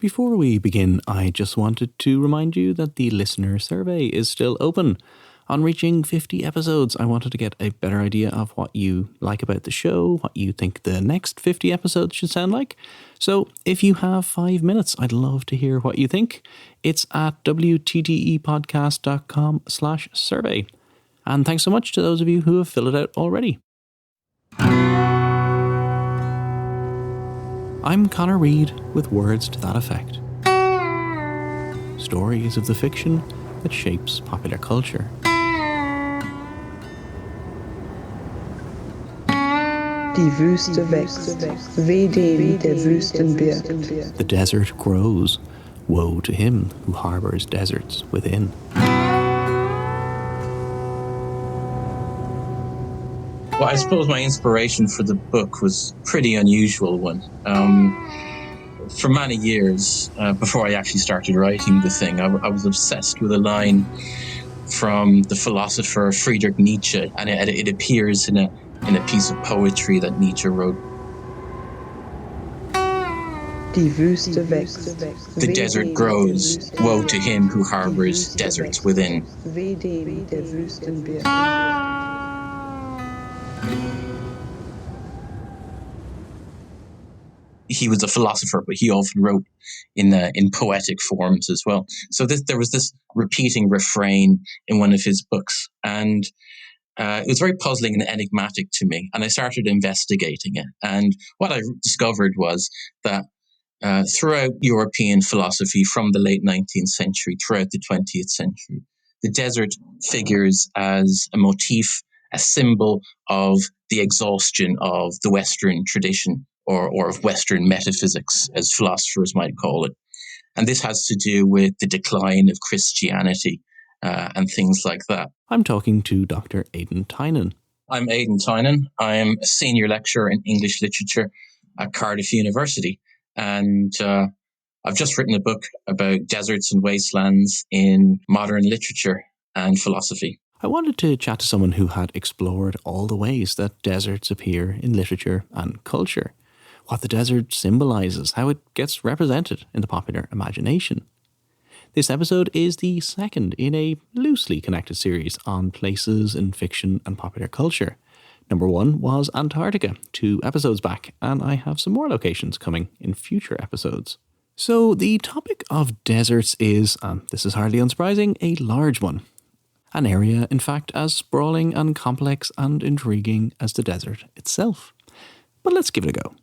Before we begin, I just wanted to remind you that the listener survey is still open. On reaching 50 episodes, I wanted to get a better idea of what you like about the show, what you think the next 50 episodes should sound like. So if you have 5 minutes, I'd love to hear what you think. It's at wttepodcast.com/survey. And thanks so much to those of you who have filled it out already. I'm Connor Reid with words to that effect. Stories of the fiction that shapes popular culture. Die Wüste wächst, weh dem, der Wüsten birgt. The desert grows. Woe to him who harbours deserts within. Well, I suppose my inspiration for the book was a pretty unusual one. For many years, before I actually started writing the thing, I was obsessed with a line from the philosopher Friedrich Nietzsche, and it appears in a piece of poetry that Nietzsche wrote. Die Wüste wächst. The desert grows. Woe to him who harbours deserts within. Weh dem, der Wüsten birgt. He was a philosopher, but he often wrote in poetic forms as well. So there was this repeating refrain in one of his books, and it was very puzzling and enigmatic to me. And I started investigating it. And what I discovered was that throughout European philosophy from the late 19th century, throughout the 20th century, the desert figures as a motif, a symbol of the exhaustion of the Western tradition, or of Western metaphysics, as philosophers might call it. And this has to do with the decline of Christianity and things like that. I'm talking to Dr. Aidan Tynan. I'm Aidan Tynan. I am a senior lecturer in English literature at Cardiff University. And I've just written a book about deserts and wastelands in modern literature and philosophy. I wanted to chat to someone who had explored all the ways that deserts appear in literature and culture, what the desert symbolises, how it gets represented in the popular imagination. This episode is the second in a loosely connected series on places in fiction and popular culture. Number 1 was Antarctica 2 episodes back, and I have some more locations coming in future episodes. So the topic of deserts is, and this is hardly unsurprising, a large one. An area, in fact, as sprawling and complex and intriguing as the desert itself. But let's give it a go.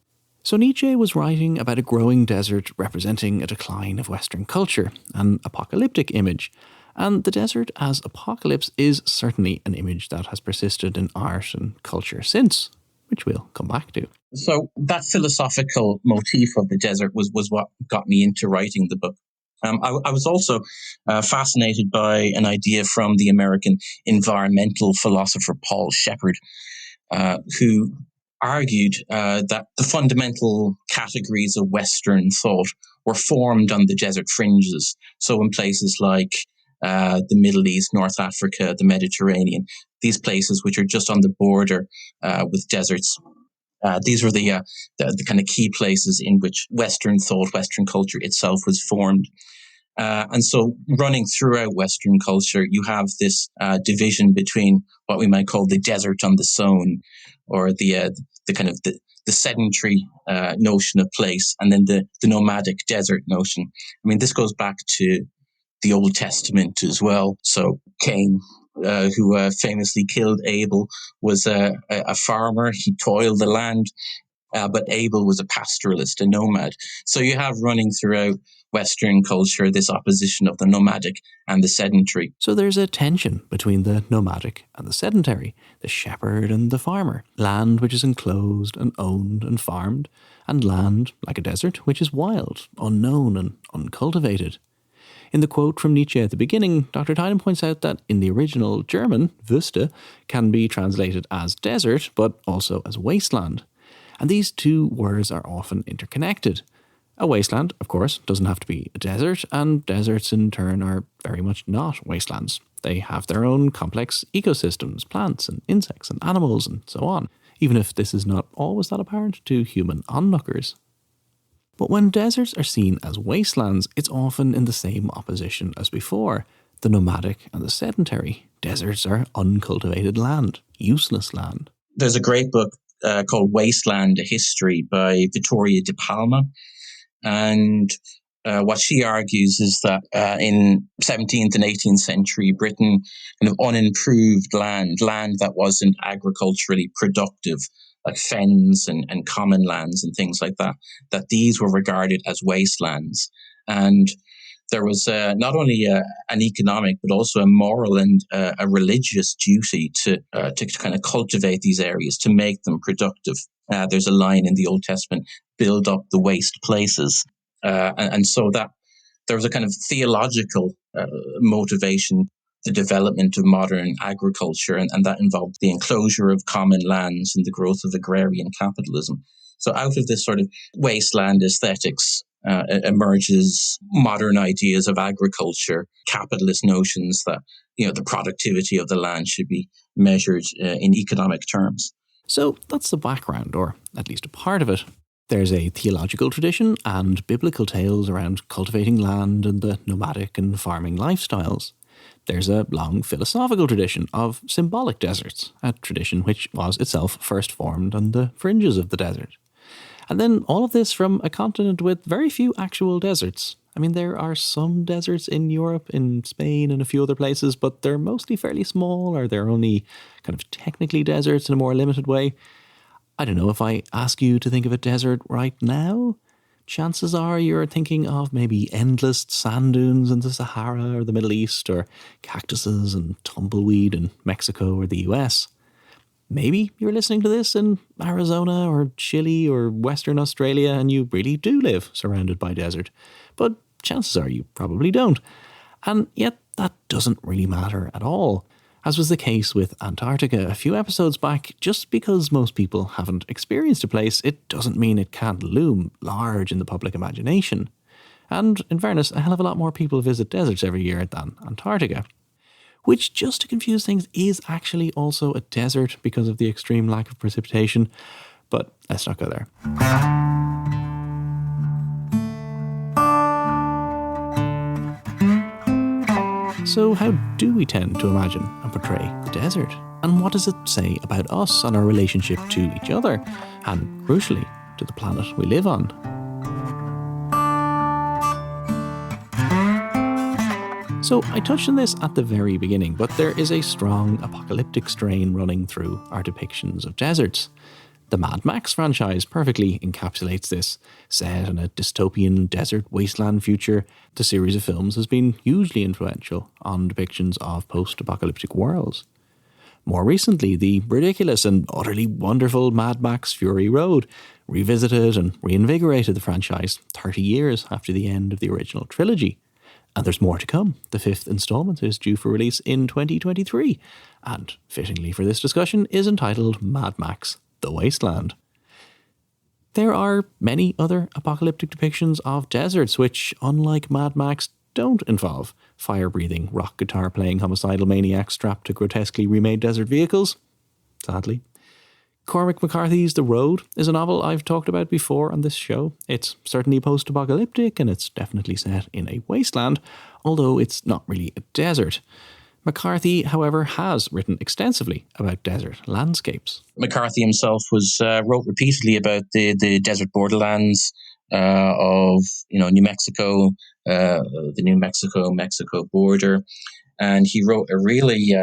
So Nietzsche was writing about a growing desert representing a decline of Western culture, an apocalyptic image. And the desert as apocalypse is certainly an image that has persisted in art and culture since, which we'll come back to. So that philosophical motif of the desert was what got me into writing the book. I was also fascinated by an idea from the American environmental philosopher Paul Shepard, who argued that the fundamental categories of Western thought were formed on the desert fringes. So in places like the Middle East, North Africa, the Mediterranean, these places which are just on the border with deserts. These were the kind of key places in which Western thought, Western culture itself was formed. And so running throughout Western culture, you have this division between what we might call the desert on the Somme, or the kind of the sedentary notion of place, and then the nomadic desert notion. I mean, this goes back to the Old Testament as well. So Cain, who famously killed Abel, was a farmer. He toiled the land, but Abel was a pastoralist, a nomad. So you have running throughout Western culture this opposition of the nomadic and the sedentary. So there's a tension between the nomadic and the sedentary, the shepherd and the farmer, land which is enclosed and owned and farmed, and land, like a desert, which is wild, unknown and uncultivated. In the quote from Nietzsche at the beginning, Dr. Tynan points out that in the original German, Wüste can be translated as desert, but also as wasteland. And these two words are often interconnected. A wasteland, of course, doesn't have to be a desert, and deserts in turn are very much not wastelands. They have their own complex ecosystems, plants and insects and animals and so on, even if this is not always that apparent to human onlookers. But when deserts are seen as wastelands, it's often in the same opposition as before. The nomadic and the sedentary. Deserts are uncultivated land, useless land. There's a great book called Wasteland: A History by Vittoria de Palma. And what she argues is that in 17th and 18th century Britain, kind of unimproved land that wasn't agriculturally productive, like fens and common lands and things like that, that these were regarded as wastelands. And there was not only an economic, but also a moral and a religious duty to kind of cultivate these areas, to make them productive. There's a line in the Old Testament, build up the waste places. And so that there was a kind of theological motivation, the development of modern agriculture, and that involved the enclosure of common lands and the growth of agrarian capitalism. So out of this sort of wasteland aesthetics emerges modern ideas of agriculture, capitalist notions that, the productivity of the land should be measured in economic terms. So that's the background, or at least a part of it. There's a theological tradition and biblical tales around cultivating land and the nomadic and farming lifestyles. There's a long philosophical tradition of symbolic deserts, a tradition which was itself first formed on the fringes of the desert. And then all of this from a continent with very few actual deserts. I mean, there are some deserts in Europe, in Spain and a few other places, but they're mostly fairly small, or they're only kind of technically deserts in a more limited way. I don't know, if I ask you to think of a desert right now, chances are you're thinking of maybe endless sand dunes in the Sahara or the Middle East, or cactuses and tumbleweed in Mexico or the US. Maybe you're listening to this in Arizona or Chile or Western Australia and you really do live surrounded by desert. But chances are you probably don't. And yet that doesn't really matter at all. As was the case with Antarctica a few episodes back, just because most people haven't experienced a place, it doesn't mean it can't loom large in the public imagination. And in fairness, a hell of a lot more people visit deserts every year than Antarctica. Which, just to confuse things, is actually also a desert because of the extreme lack of precipitation. But let's not go there. So how do we tend to imagine and portray the desert? And what does it say about us and our relationship to each other? And crucially, to the planet we live on? So I touched on this at the very beginning, but there is a strong apocalyptic strain running through our depictions of deserts. The Mad Max franchise perfectly encapsulates this. Set in a dystopian desert wasteland future, the series of films has been hugely influential on depictions of post-apocalyptic worlds. More recently, the ridiculous and utterly wonderful Mad Max Fury Road revisited and reinvigorated the franchise 30 years after the end of the original trilogy. And there's more to come. The 5th instalment is due for release in 2023, and fittingly for this discussion is entitled Mad Max: The Wasteland. There are many other apocalyptic depictions of deserts which, unlike Mad Max, don't involve fire-breathing, rock guitar-playing homicidal maniacs strapped to grotesquely remade desert vehicles, sadly. Cormac McCarthy's The Road is a novel I've talked about before on this show. It's certainly post-apocalyptic and it's definitely set in a wasteland, although it's not really a desert. McCarthy, however, has written extensively about desert landscapes. McCarthy himself wrote repeatedly about the desert borderlands of New Mexico, the New Mexico border, and he wrote a really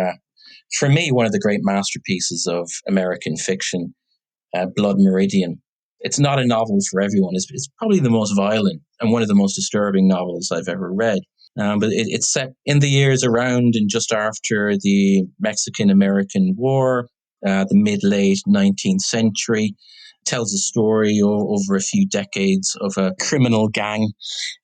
for me, one of the great masterpieces of American fiction, Blood Meridian. It's not a novel for everyone. It's probably the most violent and one of the most disturbing novels I've ever read. But it's set in the years around and just after the Mexican-American War, the mid-late 19th century. It tells a story over a few decades of a criminal gang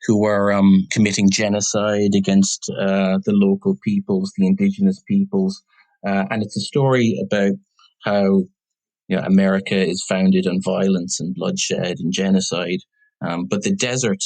who were committing genocide against the local peoples, the indigenous peoples. And it's a story about how America is founded on violence and bloodshed and genocide. But the desert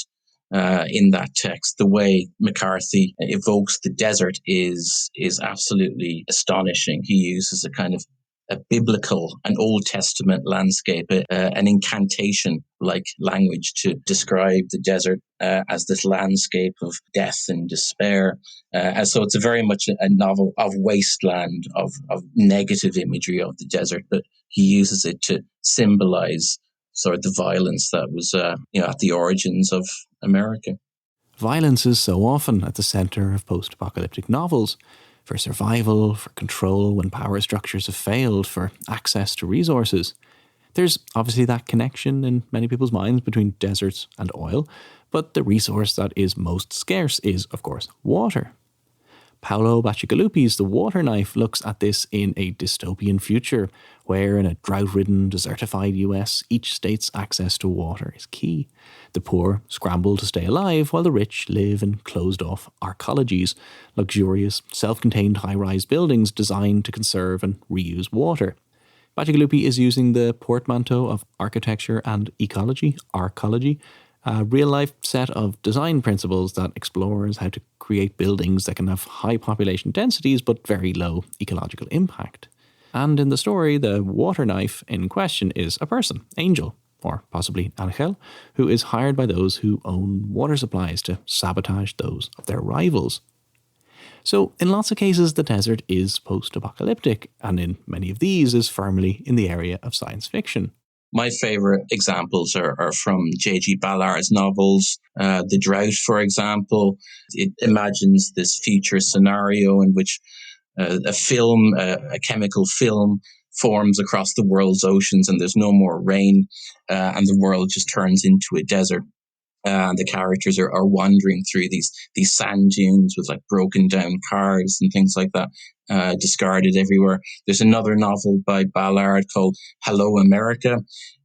in that text, the way McCarthy evokes the desert is absolutely astonishing. He uses a kind of a biblical, an Old Testament landscape, an incantation-like language to describe the desert as this landscape of death and despair. And so it's a very much a novel of wasteland, of negative imagery of the desert, but he uses it to symbolize sort of the violence that was at the origins of America. Violence is so often at the centre of post-apocalyptic novels. For survival, for control when power structures have failed, for access to resources. There's obviously that connection in many people's minds between deserts and oil, but the resource that is most scarce is, of course, water. Paolo Bacigalupi's The Water Knife looks at this in a dystopian future where in a drought-ridden, desertified US, each state's access to water is key. The poor scramble to stay alive while the rich live in closed-off arcologies, luxurious, self-contained high-rise buildings designed to conserve and reuse water. Bacigalupi is using the portmanteau of architecture and ecology, arcology, a real-life set of design principles that explores how to create buildings that can have high population densities but very low ecological impact. And in the story, the water knife in question is a person, Angel, or possibly Angel, who is hired by those who own water supplies to sabotage those of their rivals. So, in lots of cases, the desert is post-apocalyptic, and in many of these is firmly in the area of science fiction. My favorite examples are from J.G. Ballard's novels. The Drought, for example, it imagines this future scenario in which a chemical film forms across the world's oceans and there's no more rain and the world just turns into a desert. And the characters are wandering through these sand dunes with like broken down cars and things like that, discarded everywhere. There's another novel by Ballard called Hello, America,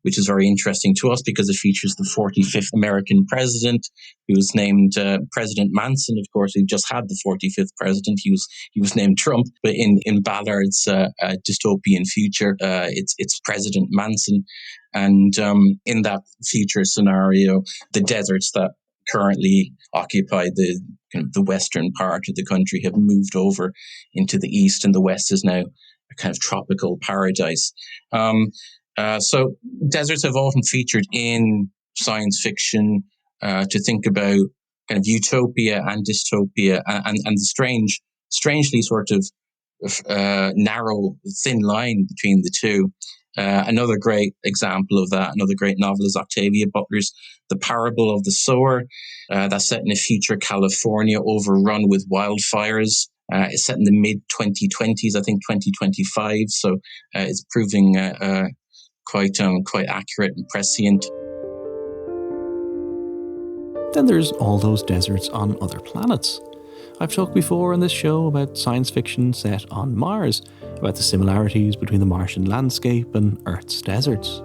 which is very interesting to us because it features the 45th American president, who was named President Manson. Of course, he just had the 45th president. He was named Trump, but in Ballard's dystopian future, it's President Manson. And in that future scenario, the deserts that currently occupy the western part of the country have moved over into the east, and the west is now a kind of tropical paradise. So deserts have often featured in science fiction to think about kind of utopia and dystopia and the strangely sort of narrow, thin line between the two. Another great example of that, another great novel is Octavia Butler's The Parable of the Sower. That's set in a future California overrun with wildfires. It's set in the mid-2020s, I think 2025. So it's proving quite accurate and prescient. Then there's all those deserts on other planets. I've talked before on this show about science fiction set on Mars, about the similarities between the Martian landscape and Earth's deserts.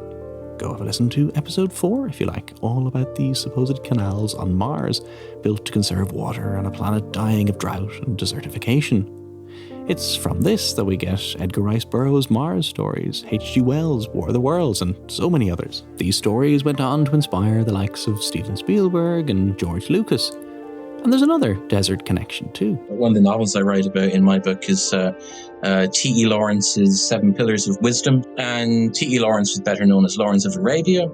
Go have a listen to episode 4 if you like, all about the supposed canals on Mars built to conserve water on a planet dying of drought and desertification. It's from this that we get Edgar Rice Burroughs' Mars stories, H.G. Wells' War of the Worlds, and so many others. These stories went on to inspire the likes of Steven Spielberg and George Lucas. And there's another desert connection too. One of the novels I write about in my book is T.E. Lawrence's Seven Pillars of Wisdom. And T.E. Lawrence was better known as Lawrence of Arabia.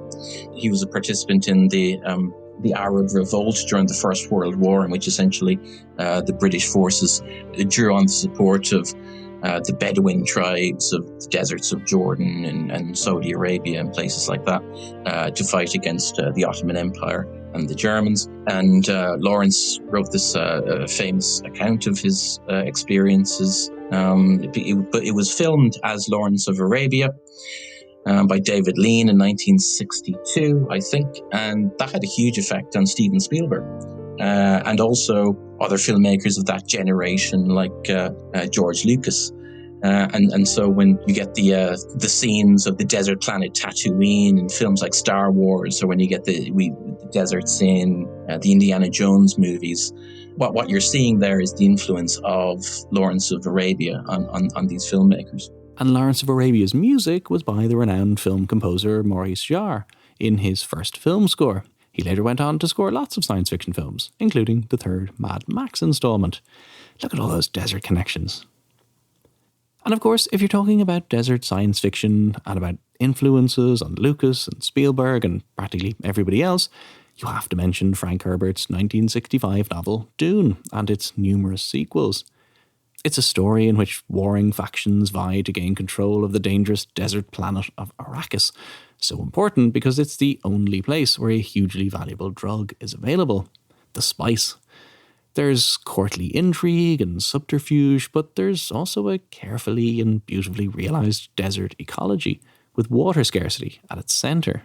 He was a participant in the Arab Revolt during the First World War, in which essentially the British forces drew on the support of the Bedouin tribes of the deserts of Jordan and Saudi Arabia and places like that to fight against the Ottoman Empire and the Germans. And Lawrence wrote this famous account of his experiences. But it was filmed as Lawrence of Arabia by David Lean in 1962, I think. And that had a huge effect on Steven Spielberg. And also other filmmakers of that generation, like George Lucas. And so when you get the scenes of the desert planet Tatooine in films like Star Wars, or when you get the deserts in the Indiana Jones movies, what you're seeing there is the influence of Lawrence of Arabia on these filmmakers. And Lawrence of Arabia's music was by the renowned film composer Maurice Jarre in his first film score. He later went on to score lots of science fiction films, including the third Mad Max installment. Look at all those desert connections. And of course, if you're talking about desert science fiction and about influences on Lucas and Spielberg and practically everybody else, you have to mention Frank Herbert's 1965 novel Dune and its numerous sequels. It's a story in which warring factions vie to gain control of the dangerous desert planet of Arrakis. So important because it's the only place where a hugely valuable drug is available: the spice. There's courtly intrigue and subterfuge, but there's also a carefully and beautifully realised desert ecology, with water scarcity at its centre.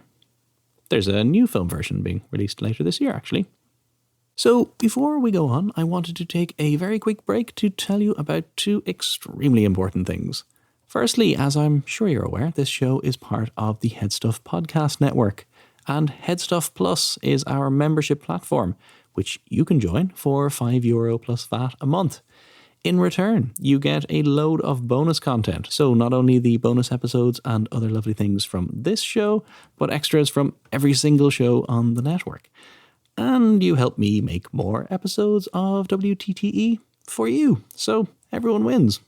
There's a new film version being released later this year, actually. So, before we go on, I wanted to take a very quick break to tell you about two extremely important things. Firstly, as I'm sure you're aware, this show is part of the Headstuff Podcast Network, and Headstuff Plus is our membership platform, which you can join for €5 plus VAT a month. In return, you get a load of bonus content. So not only the bonus episodes and other lovely things from this show, but extras from every single show on the network. And you help me make more episodes of WTTE for you. So everyone wins.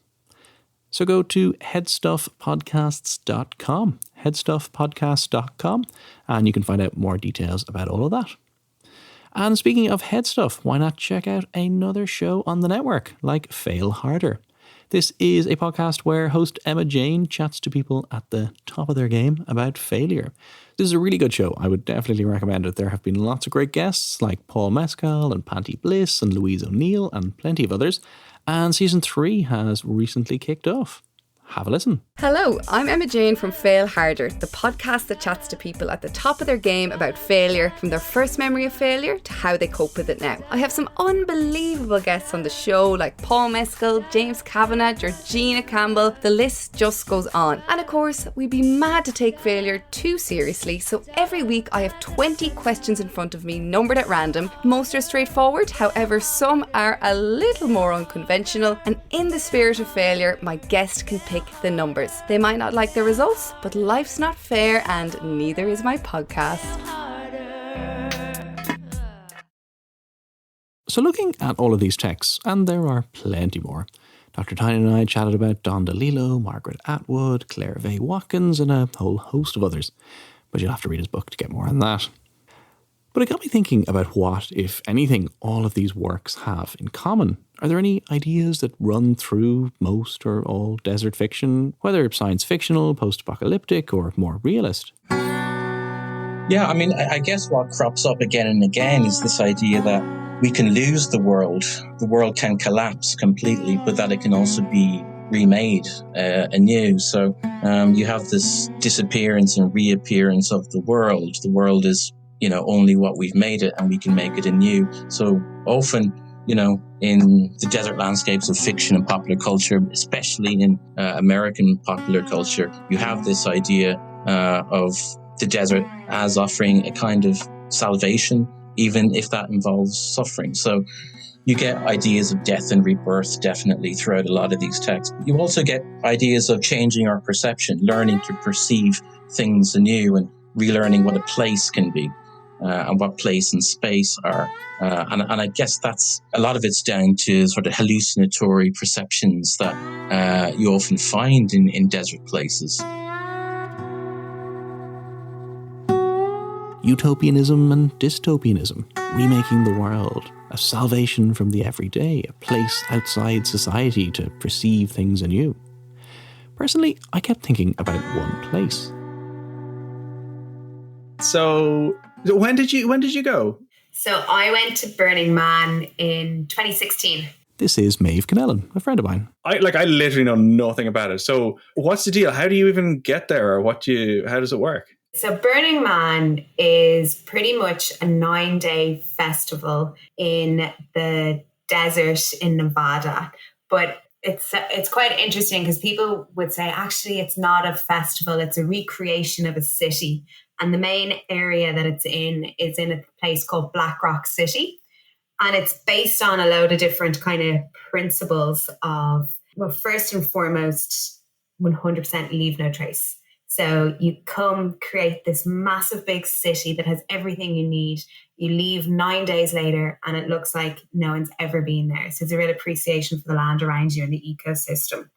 So go to headstuffpodcasts.com, headstuffpodcasts.com, and you can find out more details about all of that. And speaking of head stuff, why not check out another show on the network, like Fail Harder? This is a podcast where host Emma Jane chats to people at the top of their game about failure. This is a really good show. I would definitely recommend it. There have been lots of great guests like Paul Mescal and Panty Bliss and Louise O'Neill and plenty of others. And season 3 has recently kicked off. Have a listen. Hello, I'm Emma Jane from Fail Harder, the podcast that chats to people at the top of their game about failure, from their first memory of failure to how they cope with it now. I have some unbelievable guests on the show like Paul Mescal, James Kavanagh, Georgina Campbell, the list just goes on. And of course, we'd be mad to take failure too seriously, so every week I have 20 questions in front of me, numbered at random. Most are straightforward, however some are a little more unconventional, and in the spirit of failure, my guest can pick the numbers. They might not like the results, but life's not fair and neither is my podcast. So looking at all of these texts, and there are plenty more, Dr Tynan and I chatted about Don DeLillo, Margaret Atwood, Claire Vay Watkins, and a whole host of others. But you'll have to read his book to get more on that. But it got me thinking about what, if anything, all of these works have in common. Are there any ideas that run through most or all desert fiction, whether science fictional, post-apocalyptic, or more realist? Yeah, I mean, I guess what crops up again and again is this idea that we can lose the world can collapse completely, but that it can also be remade anew. So you have this disappearance and reappearance of the world. The world is, only what we've made it, and we can make it anew. So often, in the desert landscapes of fiction and popular culture, especially in American popular culture, you have this idea of the desert as offering a kind of salvation, even if that involves suffering. So you get ideas of death and rebirth definitely throughout a lot of these texts. But you also get ideas of changing our perception, learning to perceive things anew and relearning what a place can be. And what place and space are. And I guess that's a lot of it's down to sort of hallucinatory perceptions that you often find in desert places. Utopianism and dystopianism, remaking the world, a salvation from the everyday, a place outside society to perceive things anew. Personally, I kept thinking about one place. So when did you go? So I went to Burning Man in 2016. This is Maeve Connellan, a friend of mine. I literally know nothing about it. So what's the deal? How do you even get there, or how does it work? So Burning Man is pretty much a 9-day festival in the desert in Nevada. But it's quite interesting because people would say, actually, it's not a festival. It's a recreation of a city. And the main area that it's in is in a place called Black Rock City. And it's based on a load of different kind of principles of, well, first and foremost, 100% leave no trace. So you come create this massive big city that has everything you need. You leave 9 days later and it looks like no one's ever been there. So it's a real appreciation for the land around you and the ecosystem.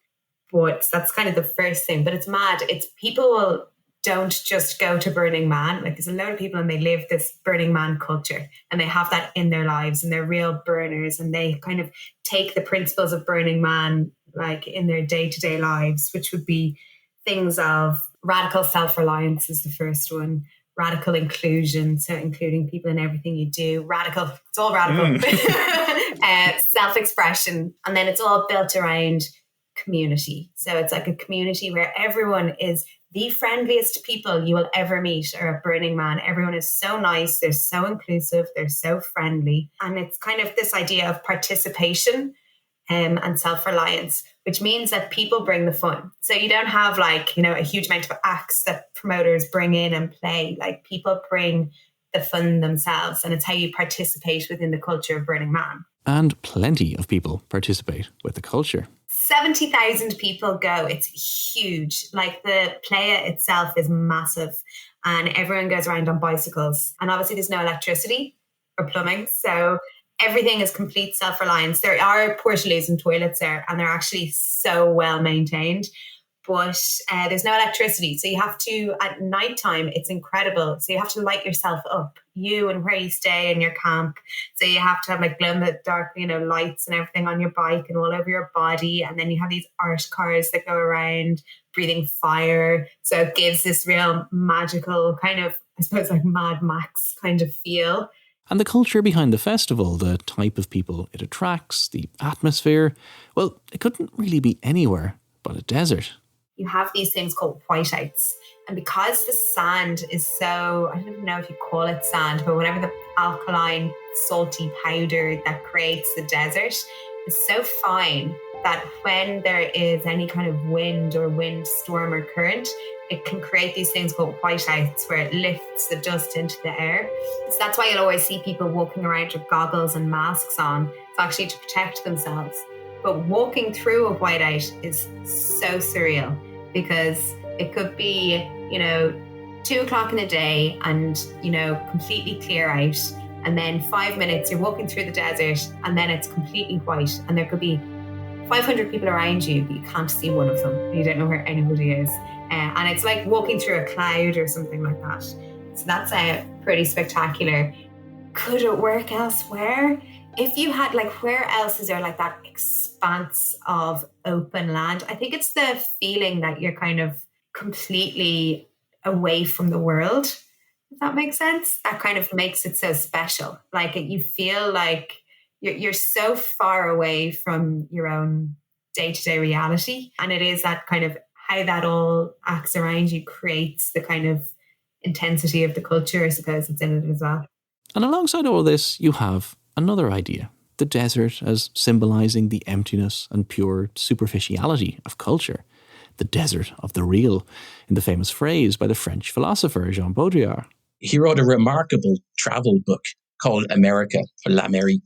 But that's kind of the first thing. But it's mad. It's people don't just go to Burning Man. Like there's a lot of people and they live this Burning Man culture and they have that in their lives and they're real burners and they kind of take the principles of Burning Man like in their day-to-day lives, which would be things of radical self-reliance is the first one, radical inclusion, so including people in everything you do, radical, it's all radical, self-expression, and then it's all built around community. So it's like a community where everyone is the friendliest people you will ever meet are at Burning Man. Everyone is so nice, they're so inclusive, they're so friendly. And it's kind of this idea of participation and self-reliance, which means that people bring the fun. So you don't have like, you know, a huge amount of acts that promoters bring in and play. Like people bring the fun themselves, and it's how you participate within the culture of Burning Man. And plenty of people participate with the culture. 70,000 people go. It's huge. Like the playa itself is massive and everyone goes around on bicycles. And obviously there's no electricity or plumbing. So everything is complete self-reliance. There are portaloos and toilets there and they're actually so well maintained. But there's no electricity. So you have to, at nighttime, it's incredible. So you have to light yourself up, you and where you stay in your camp. So you have to have like glow in the dark, you know, lights and everything on your bike and all over your body. And then you have these art cars that go around breathing fire. So it gives this real magical kind of, I suppose, like Mad Max kind of feel. And the culture behind the festival, the type of people it attracts, the atmosphere, well, it couldn't really be anywhere but a desert. You have these things called whiteouts. And because the sand is so, I don't even know if you call it sand, but whatever the alkaline, salty powder that creates the desert is so fine that when there is any kind of wind or wind storm or current, it can create these things called whiteouts where it lifts the dust into the air. So that's why you'll always see people walking around with goggles and masks on. It's actually to protect themselves. But walking through a whiteout is so surreal because it could be, 2 o'clock in the day and, completely clear out. And then 5 minutes, you're walking through the desert and then it's completely white. And there could be 500 people around you, but you can't see one of them. You don't know where anybody is. And it's like walking through a cloud or something like that. So that's pretty spectacular. Could it work elsewhere? If you had, where else is there that expanse of open land? I think it's the feeling that you're kind of completely away from the world, if that makes sense. That kind of makes it so special. You feel like you're so far away from your own day-to-day reality. And it is that kind of how that all acts around you creates the kind of intensity of the culture, I suppose, it's in it as well. And alongside all this, you have another idea, the desert as symbolising the emptiness and pure superficiality of culture, the desert of the real, in the famous phrase by the French philosopher Jean Baudrillard. He wrote a remarkable travel book called America, or L'Amérique.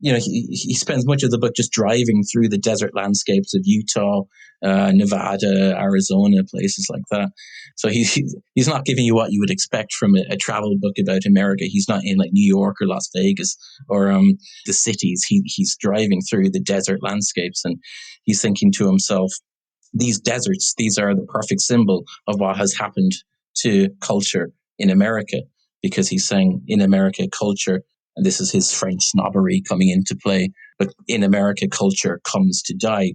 He spends much of the book just driving through the desert landscapes of Utah, Nevada, Arizona, places like that. So he's not giving you what you would expect from a travel book about America. He's not in New York or Las Vegas or the cities. He's driving through the desert landscapes and he's thinking to himself, these deserts, these are the perfect symbol of what has happened to culture in America, because he's saying in America, culture, and this is his French snobbery coming into play, but in America, culture comes to die.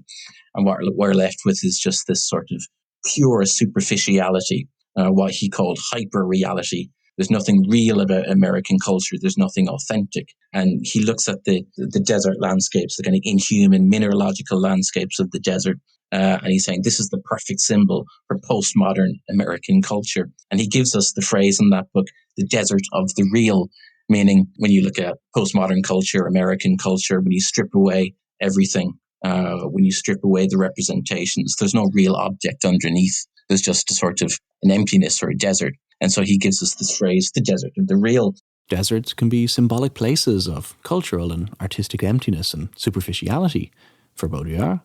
And what we're left with is just this sort of pure superficiality, what he called hyper-reality. There's nothing real about American culture. There's nothing authentic. And he looks at the desert landscapes, the kind of inhuman mineralogical landscapes of the desert, and he's saying this is the perfect symbol for postmodern American culture. And he gives us the phrase in that book, the desert of the real, meaning when you look at postmodern culture, American culture, when you strip away everything, when you strip away the representations, there's no real object underneath. There's just a sort of an emptiness or a desert. And so he gives us this phrase, the desert of the real. Deserts can be symbolic places of cultural and artistic emptiness and superficiality for Baudrillard.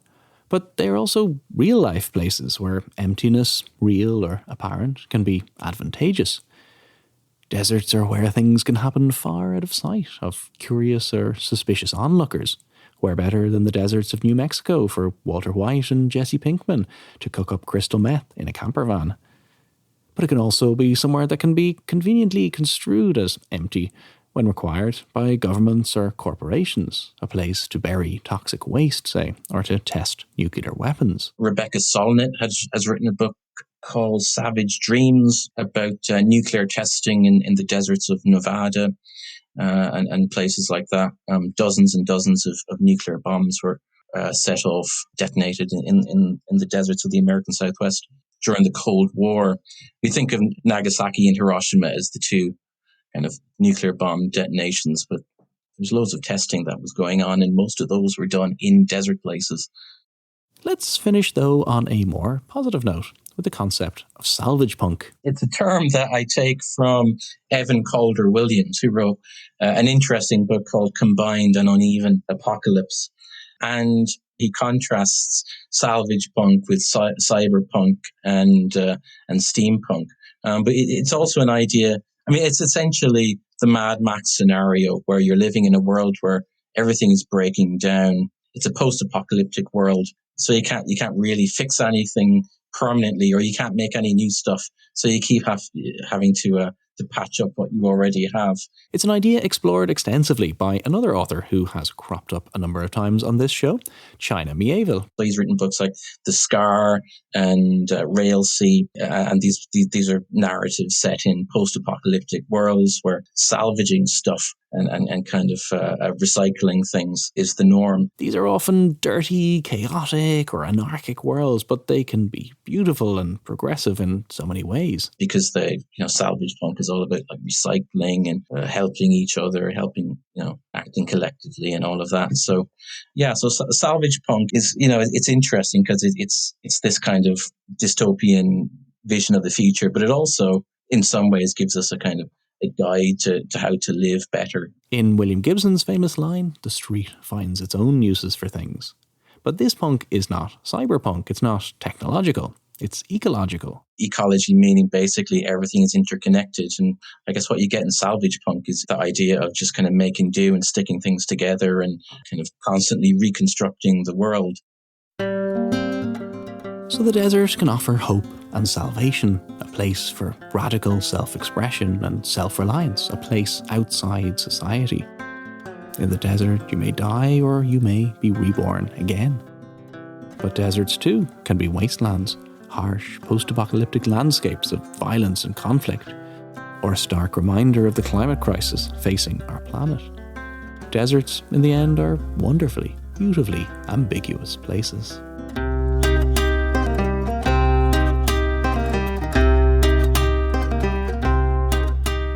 But they are also real-life places where emptiness, real or apparent, can be advantageous. Deserts are where things can happen far out of sight of curious or suspicious onlookers, Where better than the deserts of New Mexico for Walter White and Jesse Pinkman to cook up crystal meth in a camper van? But it can also be somewhere that can be conveniently construed as empty when required by governments or corporations, a place to bury toxic waste, say, or to test nuclear weapons. Rebecca Solnit has written a book called Savage Dreams about nuclear testing in the deserts of Nevada and places like that. Dozens and dozens of nuclear bombs were set off, detonated in the deserts of the American Southwest during the Cold War. We think of Nagasaki and Hiroshima as the two kind of nuclear bomb detonations, but there's loads of testing that was going on, and most of those were done in desert places. Let's finish, though, on a more positive note with the concept of salvage punk. It's a term that I take from Evan Calder Williams, who wrote an interesting book called Combined and Uneven Apocalypse. And he contrasts salvage punk with cyberpunk and steampunk. But it's also an idea, I mean, it's essentially the Mad Max scenario where you're living in a world where everything is breaking down. It's a post-apocalyptic world, so you can't really fix anything permanently, or you can't make any new stuff. So you keep having to patch up what you already have. It's an idea explored extensively by another author who has cropped up a number of times on this show, China Miéville. He's written books like The Scar and Railsea, and these are narratives set in post-apocalyptic worlds where salvaging stuff and kind of recycling things is the norm. These are often dirty, chaotic, or anarchic worlds, but they can be beautiful and progressive in so many ways. Because salvage punk is all about like recycling and helping each other, acting collectively and all of that. So, so salvage punk is, it's interesting because it's this kind of dystopian vision of the future, but it also, in some ways, gives us a kind of a guide to how to live better. In William Gibson's famous line, the street finds its own uses for things. But this punk is not cyberpunk, it's not technological, it's ecological. Ecology meaning basically everything is interconnected, and I guess what you get in salvage punk is the idea of just kind of making do and sticking things together and kind of constantly reconstructing the world. So the desert can offer hope and salvation, a place for radical self-expression and self-reliance, a place outside society. In the desert, you may die or you may be reborn again. But deserts too can be wastelands, harsh post-apocalyptic landscapes of violence and conflict, or a stark reminder of the climate crisis facing our planet. Deserts, in the end, are wonderfully, beautifully ambiguous places.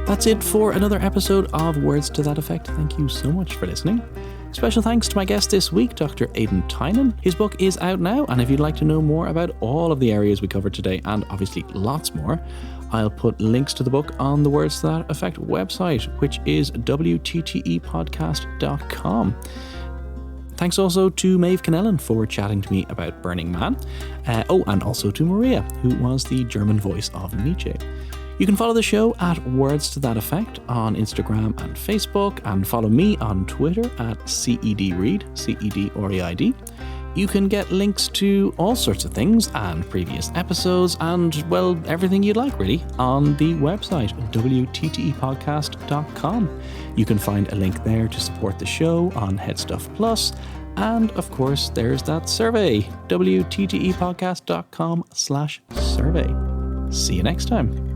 That's it for another episode of Words to That Effect. Thank you so much for listening. Special thanks to my guest this week, Dr. Aidan Tynan. His book is out now, and if you'd like to know more about all of the areas we covered today, and obviously lots more, I'll put links to the book on the Words to That Effect website, which is wttepodcast.com. Thanks also to Maeve Connellan for chatting to me about Burning Man. And also to Maria, who was the German voice of Nietzsche. You can follow the show at Words to That Effect on Instagram and Facebook, and follow me on Twitter at CEDReid, CEDReid. You can get links to all sorts of things and previous episodes and, well, everything you'd like, really, on the website, wttepodcast.com. You can find a link there to support the show on Headstuff Plus. And, of course, there's that survey, wttepodcast.com/survey. See you next time.